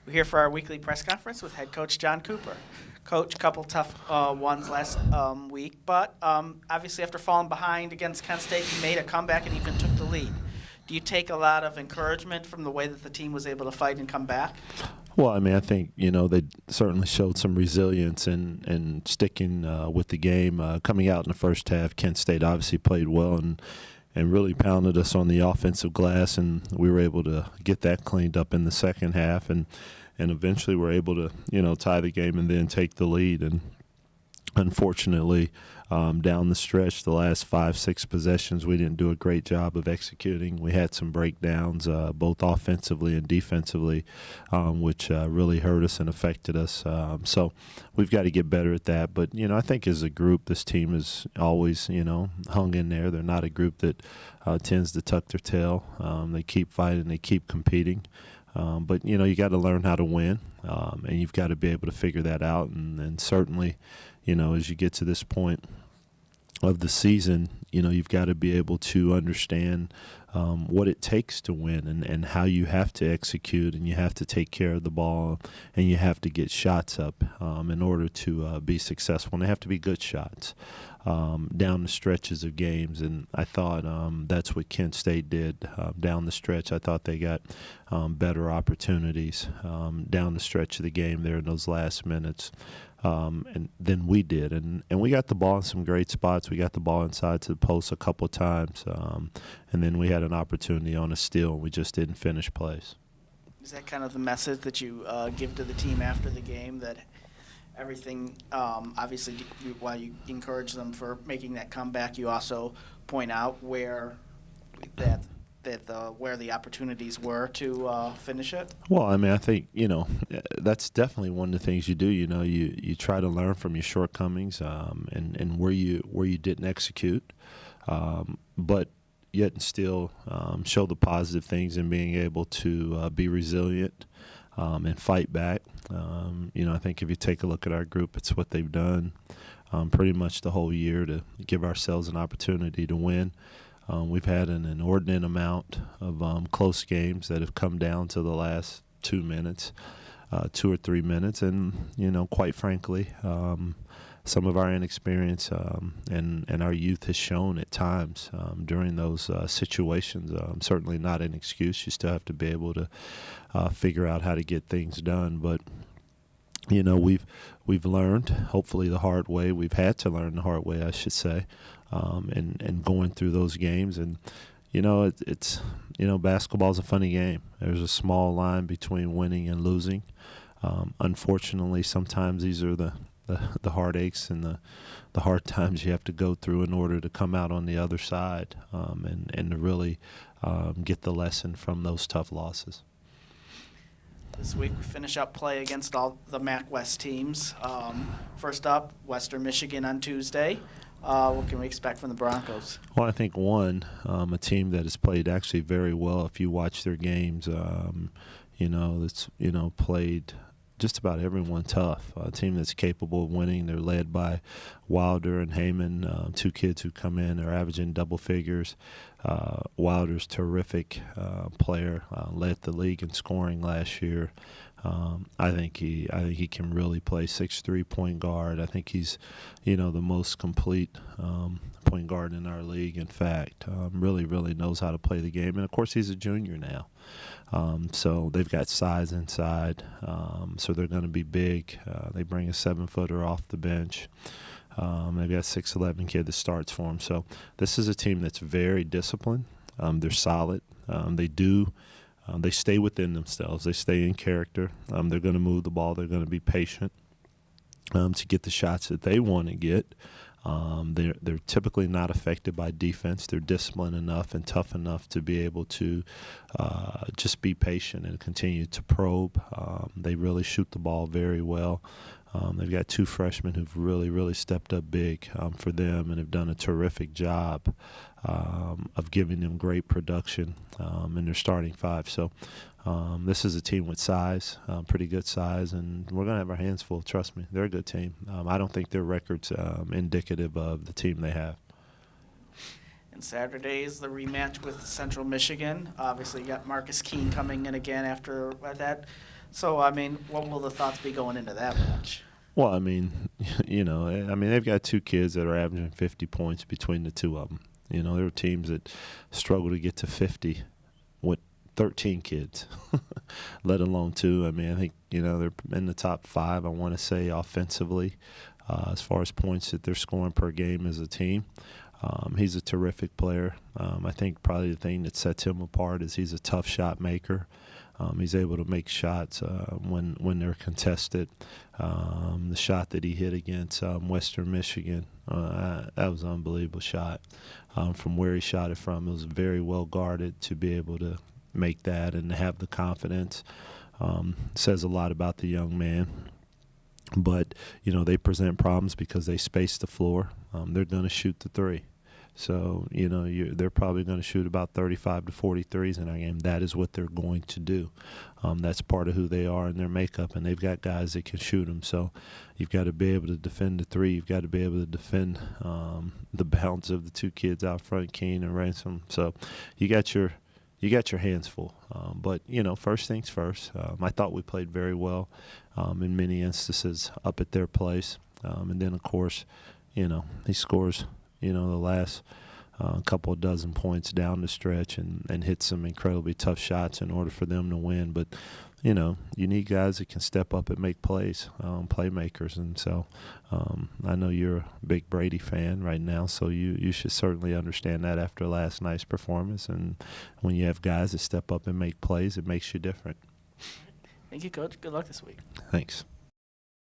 We're here for our weekly press conference with head coach John Cooper. Coach, couple tough ones last week, but obviously after falling behind against Kent State, you made a comeback and even took the lead. Do you take a lot of encouragement from the way that the team was able to fight and come back? Well, I mean, I think, they certainly showed some resilience and sticking with the game. Coming out in the first half, Kent State obviously played well and really pounded us on the offensive glass, and we were able to get that cleaned up in the second half and eventually were able to, tie the game and then take the lead. And unfortunately, down the stretch, the last 5-6 possessions, we didn't do a great job of executing. We had some breakdowns, both offensively and defensively, which really hurt us and affected us. So we've got to get better at that. But, I think as a group, this team is always, hung in there. They're not a group that tends to tuck their tail. They keep fighting. They keep competing. But, you got to learn how to win, and you've got to be able to figure that out. And certainly, as you get to this point of the season, you've got to be able to understand what it takes to win and how you have to execute, and you have to take care of the ball, and you have to get shots up in order to be successful. And they have to be good shots down the stretches of games. And I thought that's what Kent State did down the stretch. I thought they got better opportunities down the stretch of the game there in those last minutes. And then we did, and we got the ball in some great spots. We got the ball inside to the post a couple of times, and then we had an opportunity on a steal. We just didn't finish plays. Is that kind of the message that you give to the team after the game, that everything, obviously, while you encourage them for making that comeback, you also point out where where the opportunities were to finish it? Well, I mean, I think, that's definitely one of the things you do. You try to learn from your shortcomings and where you didn't execute, but yet and still show the positive things in being able to be resilient and fight back. I think if you take a look at our group, it's what they've done pretty much the whole year to give ourselves an opportunity to win. We've had an inordinate amount of close games that have come down to the last 2 minutes, 2 or 3 minutes, and quite frankly, some of our inexperience and our youth has shown at times during those situations. Certainly not an excuse. You still have to be able to figure out how to get things done, but we've learned, hopefully the hard way. We've had to learn the hard way, I should say, and going through those games. And it's basketball's a funny game. There's a small line between winning and losing. Unfortunately, sometimes these are the heartaches and the hard times you have to go through in order to come out on the other side and to really get the lesson from those tough losses. This week we finish up play against all the MAC West teams. First up, Western Michigan on Tuesday. What can we expect from the Broncos? Well, I think a team that has played actually very well. If you watch their games, that's played just about everyone tough. A team that's capable of winning. They're led by Wilder and Heyman, two kids who come in. They're averaging double figures. Wilder's terrific player, led the league in scoring last year. I think he can really play 6'3" point guard. I think he's, the most complete point guard in our league. In fact, really knows how to play the game. And of course, he's a junior now, so they've got size inside. So they're going to be big. They bring a 7-footer off the bench. They've got 6'11" kid that starts for them. So this is a team that's very disciplined. They're solid. They stay within themselves. They stay in character. They're going to move the ball. They're going to be patient to get the shots that they want to get. They're typically not affected by defense. They're disciplined enough and tough enough to be able to just be patient and continue to probe. They really shoot the ball very well. They've got two freshmen who've really stepped up big for them and have done a terrific job of giving them great production in their starting five. So this is a team with size, pretty good size, and we're going to have our hands full. Trust me, they're a good team. I don't think their record's indicative of the team they have. And Saturday is the rematch with Central Michigan. Obviously, you got Marcus Keene coming in again after that. So, I mean, what will the thoughts be going into that match? Well, I mean, they've got two kids that are averaging 50 points between the two of them. There are teams that struggle to get to 50 with 13 kids, let alone two. I mean, I think, they're in the top 5, I want to say, offensively, as far as points that they're scoring per game as a team. He's a terrific player. I think probably the thing that sets him apart is he's a tough shot maker. He's able to make shots when they're contested. The shot that he hit against Western Michigan, that was an unbelievable shot. From where he shot it from, it was very well guarded to be able to make that and to have the confidence. Says a lot about the young man. But, they present problems because they space the floor. They're going to shoot the three. So, they're probably going to shoot about 35 to 40 threes in our game. That is what they're going to do. That's part of who they are in their makeup, and they've got guys that can shoot them. So you've got to be able to defend the three. You've got to be able to defend the bounce of the two kids out front, Keene and Ransom. So you got your hands full. But, first things first. I thought we played very well in many instances up at their place. And then, of course, he scores – the last couple of dozen points down the stretch and hit some incredibly tough shots in order for them to win. But, you need guys that can step up and make plays, playmakers. And so I know you're a big Brady fan right now, so you should certainly understand that after last night's performance. And when you have guys that step up and make plays, it makes you different. Thank you, Coach. Good luck this week. Thanks.